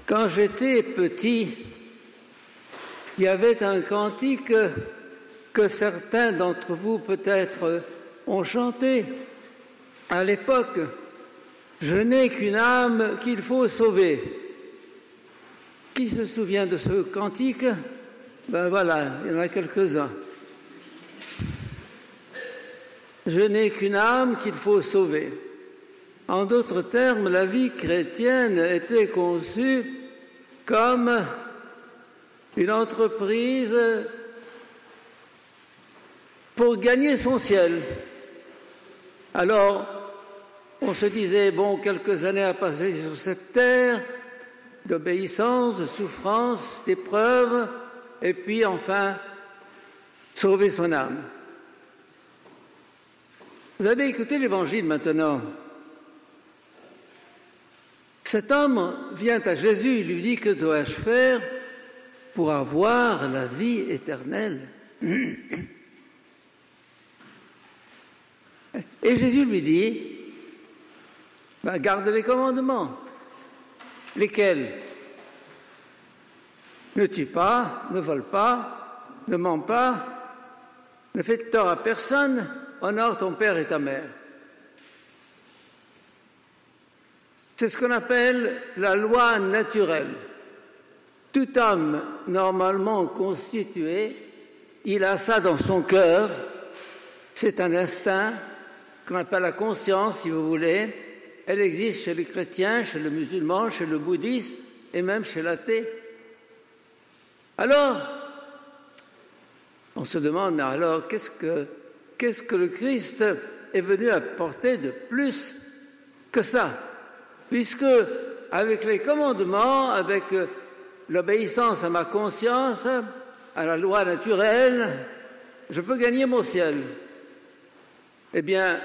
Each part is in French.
Quand j'étais petit, il y avait un cantique que certains d'entre vous peut-être ont chanté à l'époque. « Je n'ai qu'une âme qu'il faut sauver ». Qui se souvient de ce cantique? Ben voilà, il y en a quelques-uns. « Je n'ai qu'une âme qu'il faut sauver ». En d'autres termes, la vie chrétienne était conçue comme une entreprise pour gagner son ciel. Alors, on se disait, bon, quelques années à passer sur cette terre, d'obéissance, de souffrance, d'épreuves, et puis enfin, sauver son âme. Vous avez écouté l'Évangile maintenant. Cet homme vient à Jésus, il lui dit, que dois-je faire pour avoir la vie éternelle? Et Jésus lui dit, garde les commandements. Lesquels? Ne tue pas, ne vole pas, ne mens pas, ne fais de tort à personne, honore ton père et ta mère. C'est ce qu'on appelle la loi naturelle. Tout homme normalement constitué, il a ça dans son cœur, c'est un instinct qu'on appelle la conscience, si vous voulez. Elle existe chez les chrétiens, chez les musulmans, chez le bouddhisme et même chez l'athée. Alors, on se demande, mais alors, qu'est-ce que le Christ est venu apporter de plus que ça? Puisque, avec les commandements, avec l'obéissance à ma conscience, à la loi naturelle, je peux gagner mon ciel. Eh bien,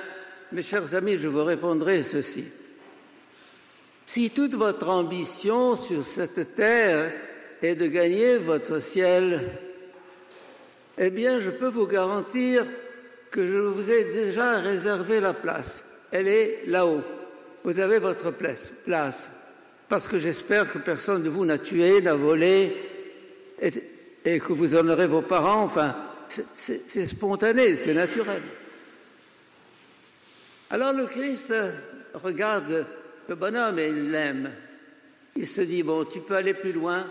mes chers amis, je vous répondrai ceci. Si toute votre ambition sur cette terre est de gagner votre ciel, eh bien, je peux vous garantir que je vous ai déjà réservé la place. Elle est là-haut. Vous avez votre place. Parce que j'espère que personne de vous n'a tué, n'a volé, et que vous honorez vos parents. Enfin, c'est spontané, c'est naturel. Alors le Christ regarde le bonhomme et il l'aime. Il se dit, bon, tu peux aller plus loin.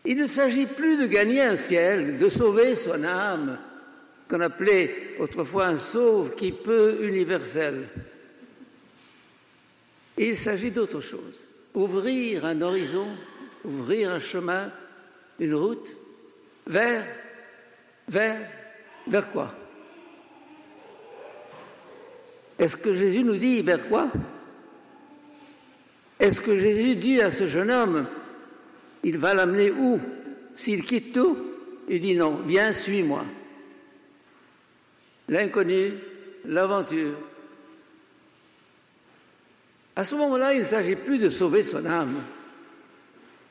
Il ne s'agit plus de gagner un ciel, de sauver son âme, qu'on appelait autrefois un sauve qui peut universel. Il s'agit d'autre chose. Ouvrir un horizon, ouvrir un chemin, une route, vers quoi? Est-ce que Jésus nous dit vers quoi? Est-ce que Jésus dit à ce jeune homme, il va l'amener où? S'il quitte tout, il dit non, viens, suis-moi. L'inconnu, l'aventure. À ce moment-là, il ne s'agit plus de sauver son âme.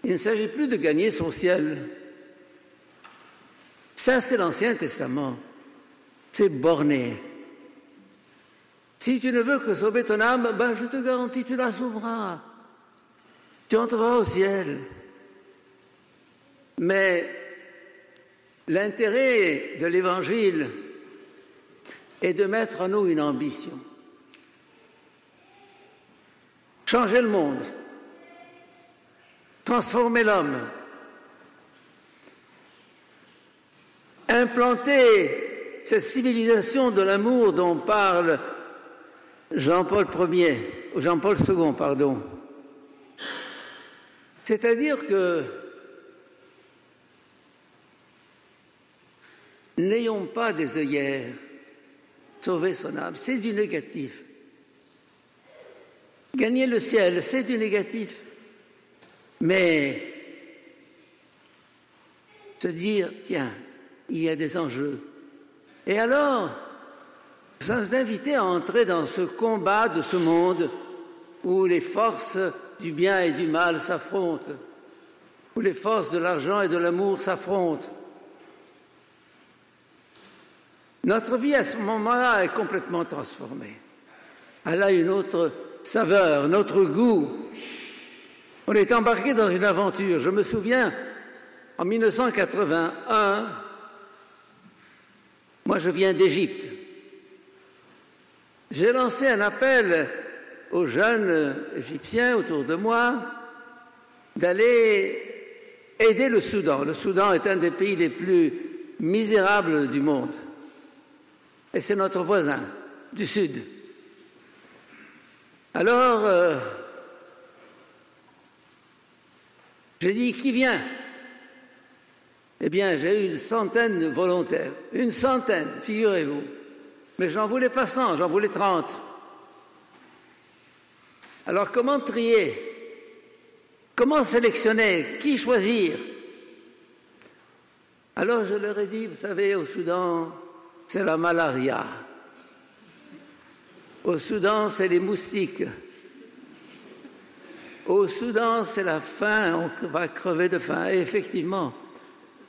Il ne s'agit plus de gagner son ciel. Ça, c'est l'Ancien Testament. C'est borné. Si tu ne veux que sauver ton âme, je te garantis, tu la sauveras. Tu entreras au ciel. Mais l'intérêt de l'Évangile est de mettre en nous une ambition. Changer le monde. Transformer l'homme. Implanter cette civilisation de l'amour dont parle Jean-Paul II, pardon. C'est-à-dire que n'ayons pas des œillères, sauver son âme, c'est du négatif. Gagner le ciel, c'est du négatif. Mais se dire, tiens, il y a des enjeux. Et alors, nous sommes invités à entrer dans ce combat de ce monde où les forces du bien et du mal s'affrontent. où les forces de l'argent et de l'amour s'affrontent. Notre vie à ce moment-là est complètement transformée. Elle a une autre saveur, un autre goût. On est embarqué dans une aventure. Je me souviens, en 1981, moi je viens d'Égypte. J'ai lancé un appel aux jeunes Égyptiens autour de moi d'aller aider le Soudan. Le Soudan est un des pays les plus misérables du monde. Et c'est notre voisin du Sud. Alors, j'ai dit, qui vient? Eh bien, j'ai eu une centaine de volontaires. Une centaine, figurez-vous. Mais j'en voulais pas 100, j'en voulais 30. Alors, comment trier? Comment sélectionner? Qui choisir? Alors, je leur ai dit, vous savez, au Soudan, c'est la malaria. Au Soudan, c'est les moustiques. Au Soudan, c'est la faim, on va crever de faim. Et effectivement,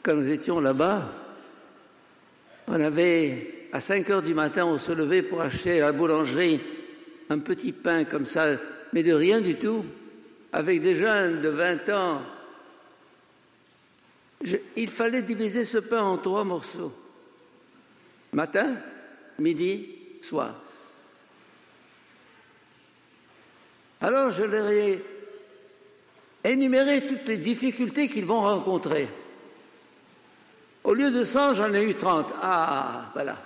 quand nous étions là-bas, on avait, à 5 heures du matin, on se levait pour acheter à la boulangerie un petit pain comme ça, mais de rien du tout, avec des jeunes de 20 ans. Il fallait diviser ce pain en 3 morceaux. Matin, midi, soir. Alors je leur ai énuméré toutes les difficultés qu'ils vont rencontrer. Au lieu de 100, j'en ai eu 30. Ah, voilà.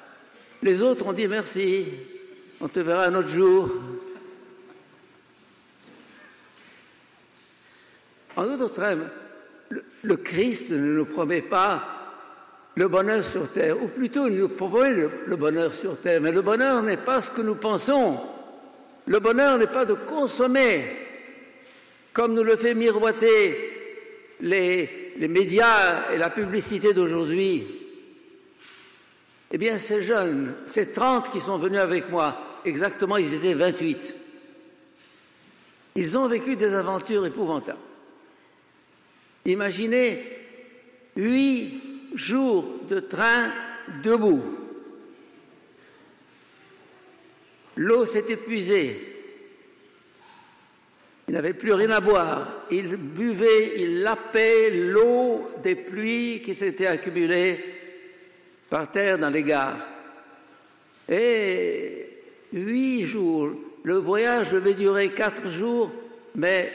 Les autres ont dit merci, on te verra un autre jour. En d'autres termes, le Christ ne nous promet pas le bonheur sur terre, ou plutôt il nous promet le bonheur sur terre, mais le bonheur n'est pas ce que nous pensons. Le bonheur n'est pas de consommer, comme nous le fait miroiter les médias et la publicité d'aujourd'hui. Eh bien, ces jeunes, ces 30 qui sont venus avec moi, exactement, ils étaient 28. Ils ont vécu des aventures épouvantables. Imaginez 8 jours de train debout. L'eau s'est épuisée. Ils n'avaient plus rien à boire. Ils buvaient, ils lapaient l'eau des pluies qui s'étaient accumulées par terre dans les gares. Et 8 jours. Le voyage devait durer 4 jours, mais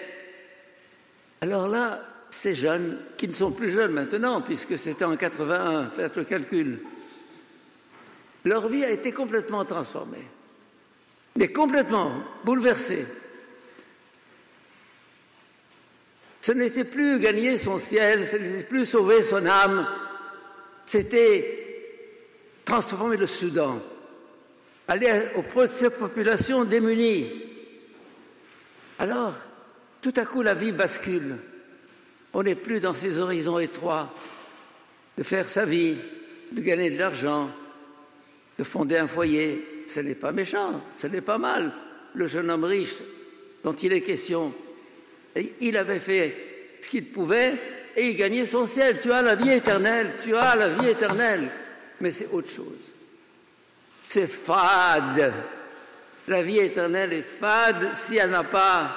alors là, ces jeunes, qui ne sont plus jeunes maintenant, puisque c'était en 81, faites le calcul, leur vie a été complètement transformée, mais complètement bouleversée. Ce n'était plus gagner son ciel, ce n'était plus sauver son âme, c'était transformer le Soudan, aller auprès de ces populations démunies. Alors, tout à coup, la vie bascule. On n'est plus dans ces horizons étroits de faire sa vie, de gagner de l'argent, de fonder un foyer. Ce n'est pas méchant, ce n'est pas mal. Le jeune homme riche dont il est question, et il avait fait ce qu'il pouvait et il gagnait son ciel. Tu as la vie éternelle, tu as la vie éternelle. Mais c'est autre chose. C'est fade. La vie éternelle est fade si elle n'a pas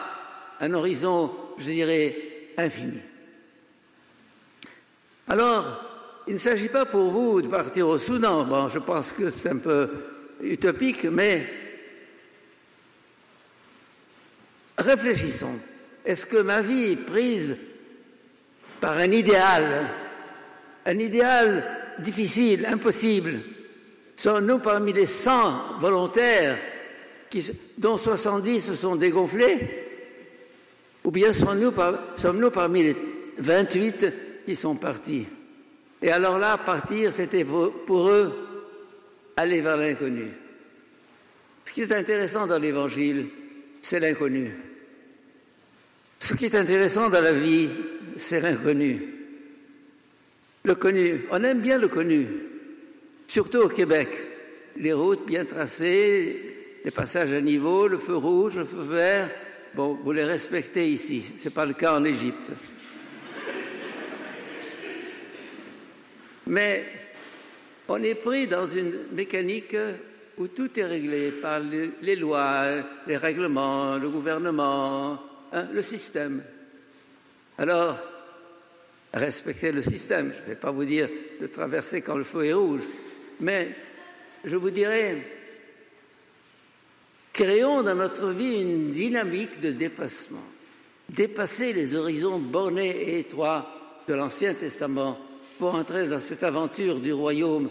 un horizon, je dirais, infini. Alors, il ne s'agit pas pour vous de partir au Soudan. Bon, je pense que c'est un peu utopique, mais réfléchissons. Est-ce que ma vie est prise par un idéal difficile, impossible? Sommes-nous parmi les 100 volontaires dont 70 se sont dégonflés? Ou bien sommes-nous parmi les 28 qui sont partis? Et alors là, partir, c'était pour eux aller vers l'inconnu. Ce qui est intéressant dans l'Évangile, c'est l'inconnu. Ce qui est intéressant dans la vie, c'est l'inconnu. Le connu, on aime bien le connu, surtout au Québec. Les routes bien tracées, les passages à niveau, le feu rouge, le feu vert, bon, vous les respectez ici. Ce n'est pas le cas en Égypte. Mais on est pris dans une mécanique où tout est réglé par les lois, les règlements, le gouvernement, le système. Alors, respectez le système. Je ne vais pas vous dire de traverser quand le feu est rouge, mais je vous dirais, créons dans notre vie une dynamique de dépassement. Dépasser les horizons bornés et étroits de l'Ancien Testament pour entrer dans cette aventure du royaume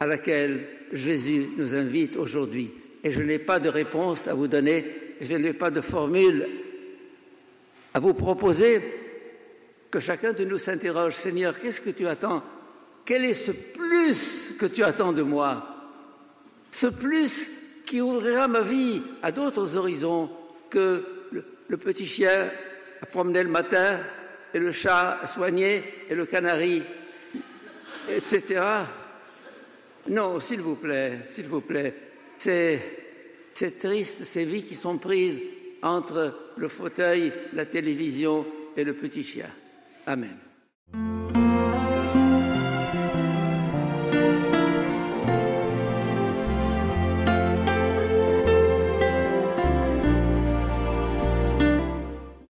à laquelle Jésus nous invite aujourd'hui. Et je n'ai pas de réponse à vous donner, je n'ai pas de formule à vous proposer. Que chacun de nous s'interroge, Seigneur, qu'est-ce que tu attends? Quel est ce plus que tu attends de moi? Ce plus qui ouvrira ma vie à d'autres horizons que le petit chien à promener le matin et le chat à soigner et le canari, etc. Non, s'il vous plaît, c'est triste, ces vies qui sont prises entre le fauteuil, la télévision et le petit chien. Amen.